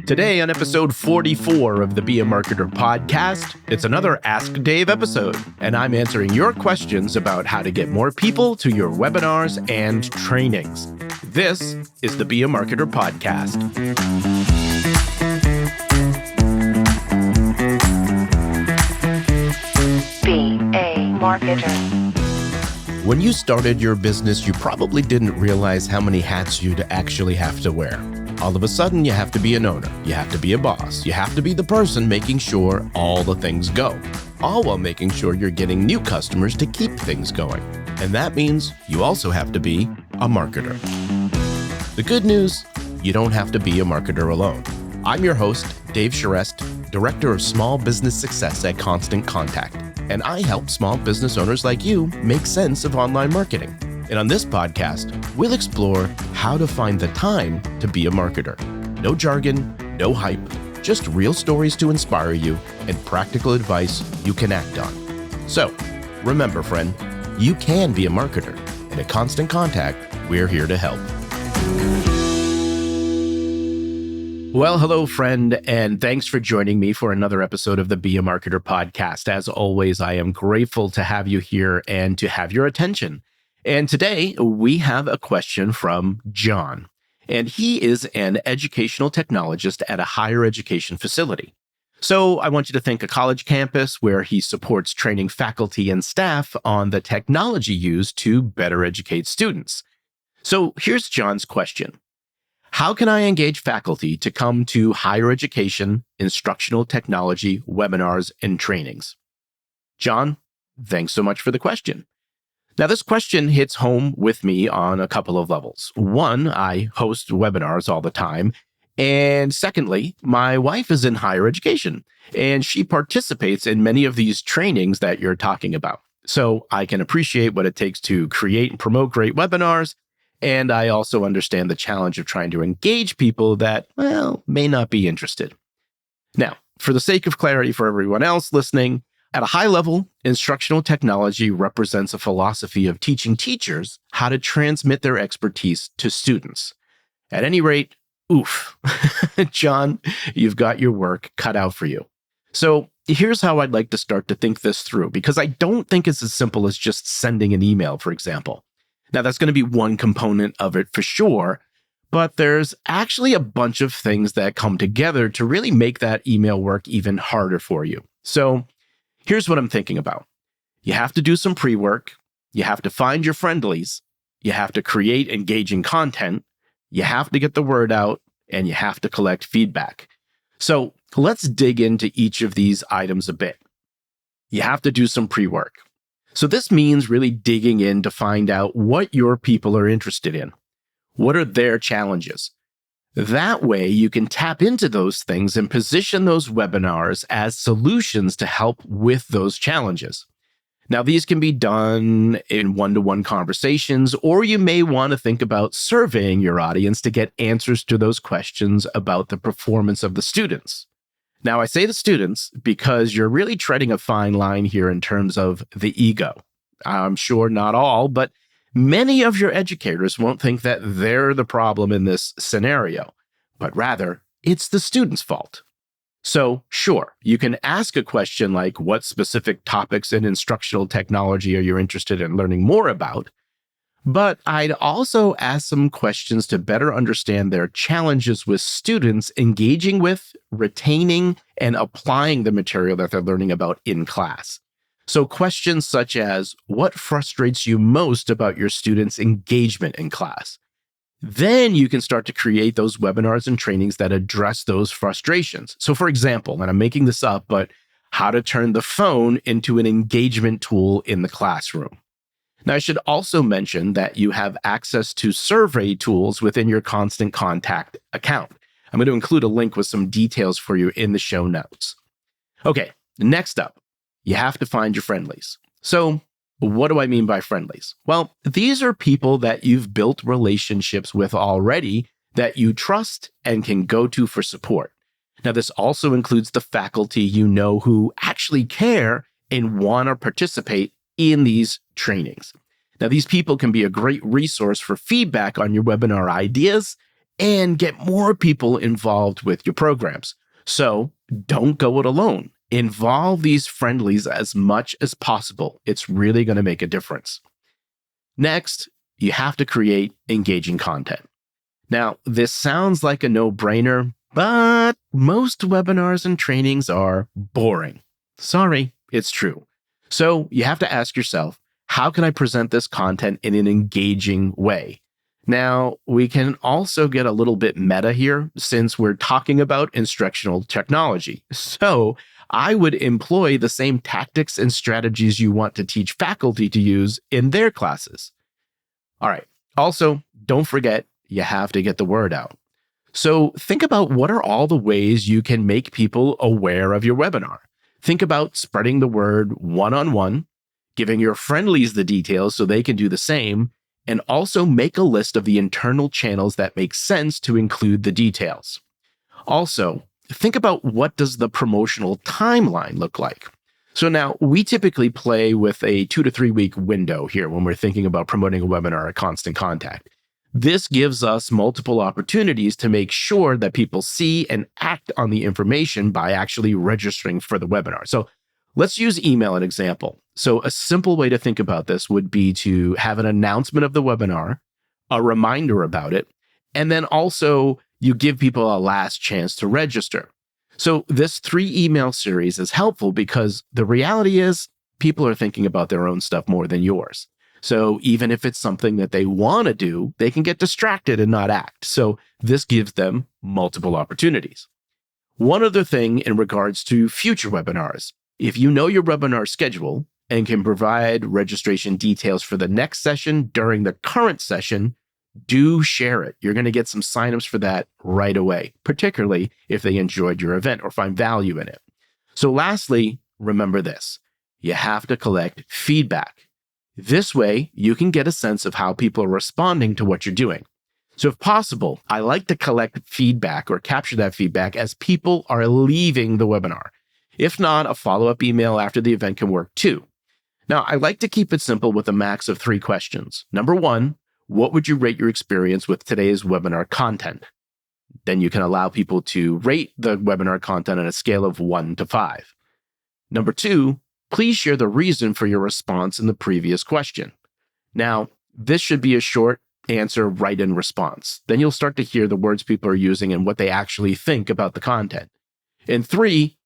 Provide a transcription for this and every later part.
Today on episode 44 of the Be a Marketer podcast, it's another Ask Dave episode, and I'm answering your questions about how to get more people to your webinars and trainings. This is the Be a Marketer podcast. Be a marketer. When you started your business, you probably didn't realize how many hats you'd actually have to wear. All of a sudden, you have to be an owner, you have to be a boss, you have to be the person making sure all the things go, all while making sure you're getting new customers to keep things going. And that means you also have to be a marketer. The good news, you don't have to be a marketer alone. I'm your host, Dave Charest, Director of Small Business Success at Constant Contact, and I help small business owners like you make sense of online marketing. And on this podcast, we'll explore how to find the time to be a marketer. No jargon, no hype, just real stories to inspire you and practical advice you can act on. So, remember, friend, you can be a marketer, and at Constant Contact, we're here to help. Well, hello, friend, and thanks for joining me for another episode of the Be a Marketer podcast. As always, I am grateful to have you here and to have your attention. And today we have a question from John, and he is an educational technologist at a higher education facility. So I want you to think a college campus where he supports training faculty and staff on the technology used to better educate students. So here's John's question. How can I engage faculty to come to higher education, instructional technology, webinars, and trainings? John, thanks so much for the question. Now, this question hits home with me on a couple of levels. One, I host webinars all the time. And secondly, my wife is in higher education, and she participates in many of these trainings that you're talking about. So I can appreciate what it takes to create and promote great webinars. And I also understand the challenge of trying to engage people that, well, may not be interested. Now, for the sake of clarity for everyone else listening, at a high level, instructional technology represents a philosophy of teaching teachers how to transmit their expertise to students. At any rate, oof, John, you've got your work cut out for you. So here's how I'd like to start to think this through, because I don't think it's as simple as just sending an email, for example. Now, that's going to be one component of it for sure, but there's actually a bunch of things that come together to really make that email work even harder for you. So here's what I'm thinking about. You have to do some pre-work, you have to find your friendlies, you have to create engaging content, you have to get the word out, and you have to collect feedback. So let's dig into each of these items a bit. You have to do some pre-work. So this means really digging in to find out what your people are interested in. What are their challenges? That way, you can tap into those things and position those webinars as solutions to help with those challenges. Now, these can be done in one-to-one conversations, or you may want to think about surveying your audience to get answers to those questions about the performance of the students. Now, I say the students because you're really treading a fine line here in terms of the ego. I'm sure not all, but many of your educators won't think that they're the problem in this scenario, but rather it's the student's fault. So sure, you can ask a question like, what specific topics in instructional technology are you interested in learning more about? But I'd also ask some questions to better understand their challenges with students engaging with, retaining, and applying the material that they're learning about in class. So questions such as, what frustrates you most about your students' engagement in class? Then you can start to create those webinars and trainings that address those frustrations. So for example, and I'm making this up, but how to turn the phone into an engagement tool in the classroom. Now, I should also mention that you have access to survey tools within your Constant Contact account. I'm going to include a link with some details for you in the show notes. Okay, next up, you have to find your friendlies. So what do I mean by friendlies? Well, these are people that you've built relationships with already that you trust and can go to for support. Now, this also includes the faculty you know who actually care and want to participate in these trainings. Now, these people can be a great resource for feedback on your webinar ideas and get more people involved with your programs. So don't go it alone. Involve these friendlies as much as possible. It's really going to make a difference. Next, you have to create engaging content. Now, this sounds like a no-brainer, but most webinars and trainings are boring. Sorry, it's true. So you have to ask yourself, how can I present this content in an engaging way? Now, we can also get a little bit meta here since we're talking about instructional technology. So I would employ the same tactics and strategies you want to teach faculty to use in their classes. All right. Also, don't forget, you have to get the word out. So think about what are all the ways you can make people aware of your webinar. Think about spreading the word one-on-one, giving your friendlies the details so they can do the same, and also make a list of the internal channels that make sense to include the details. Also, think about what does the promotional timeline look like. So now we typically play with a 2 to 3 week window here when we're thinking about promoting a webinar at Constant Contact. This gives us multiple opportunities to make sure that people see and act on the information by actually registering for the webinar. So let's use email as an example. So a simple way to think about this would be to have an announcement of the webinar, a reminder about it, and then also you give people a last chance to register. So this 3 email series is helpful because the reality is people are thinking about their own stuff more than yours. So even if it's something that they want to do, they can get distracted and not act. So this gives them multiple opportunities. One other thing in regards to future webinars, if you know your webinar schedule and can provide registration details for the next session during the current session, do share it. You're going to get some signups for that right away, particularly if they enjoyed your event or find value in it. So lastly, remember this, you have to collect feedback. This way, you can get a sense of how people are responding to what you're doing. So if possible, I like to collect feedback or capture that feedback as people are leaving the webinar. If not, a follow-up email after the event can work too. Now, I like to keep it simple with a max of 3 questions. Number 1, what would you rate your experience with today's webinar content? Then you can allow people to rate the webinar content on a scale of 1 to 5. Number 2, please share the reason for your response in the previous question. Now, this should be a short answer, write-in response. Then you'll start to hear the words people are using and what they actually think about the content. And 3,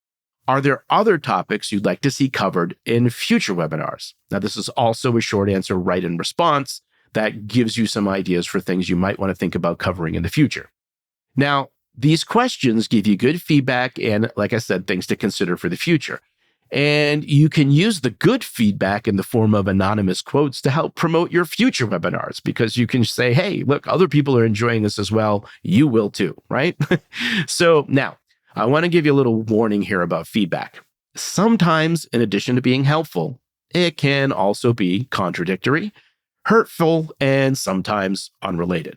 are there other topics you'd like to see covered in future webinars? Now, this is also a short answer, write-in response that gives you some ideas for things you might want to think about covering in the future. Now, these questions give you good feedback and, like I said, things to consider for the future. And you can use the good feedback in the form of anonymous quotes to help promote your future webinars, because you can say, hey, look, other people are enjoying this as well. You will too, right? So now I want to give you a little warning here about feedback. Sometimes, in addition to being helpful, it can also be contradictory, hurtful, and sometimes unrelated.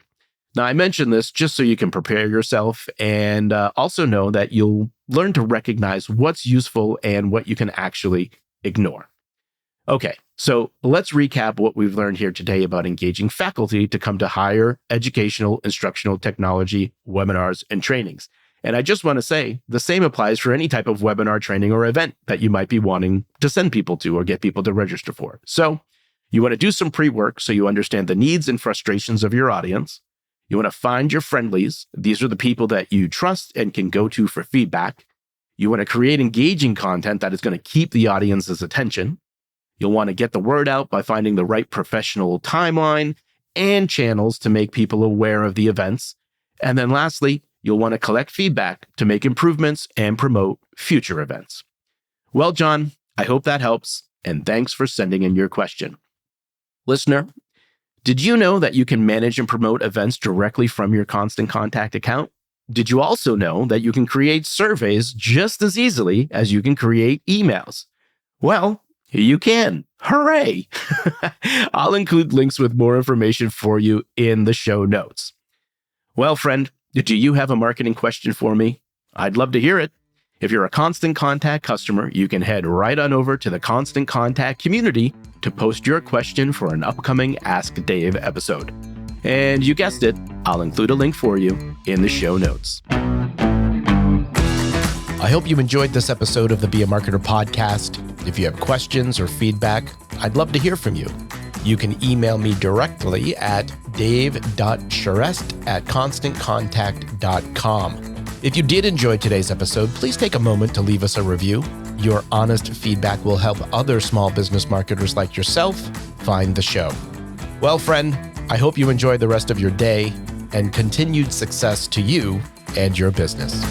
Now, I mention this just so you can prepare yourself and also know that you'll learn to recognize what's useful and what you can actually ignore. Okay, so let's recap what we've learned here today about engaging faculty to come to higher educational, instructional technology, webinars, and trainings. And I just want to say the same applies for any type of webinar, training, or event that you might be wanting to send people to or get people to register for. So you want to do some pre-work so you understand the needs and frustrations of your audience. You want to find your friendlies. These are the people that you trust and can go to for feedback. You want to create engaging content that is going to keep the audience's attention. You'll want to get the word out by finding the right professional timeline and channels to make people aware of the events. And then lastly, you'll want to collect feedback to make improvements and promote future events. Well, John, I hope that helps, and thanks for sending in your question. Listener, did you know that you can manage and promote events directly from your Constant Contact account? Did you also know that you can create surveys just as easily as you can create emails? Well, you can. Hooray! I'll include links with more information for you in the show notes. Well, friend, do you have a marketing question for me? I'd love to hear it. If you're a Constant Contact customer, you can head right on over to the Constant Contact community to post your question for an upcoming Ask Dave episode. And you guessed it, I'll include a link for you in the show notes. I hope you enjoyed this episode of the Be a Marketer podcast. If you have questions or feedback, I'd love to hear from you. You can email me directly at dave.charest@constantcontact.com. If you did enjoy today's episode, please take a moment to leave us a review. Your honest feedback will help other small business marketers like yourself find the show. Well, friend, I hope you enjoy the rest of your day and continued success to you and your business.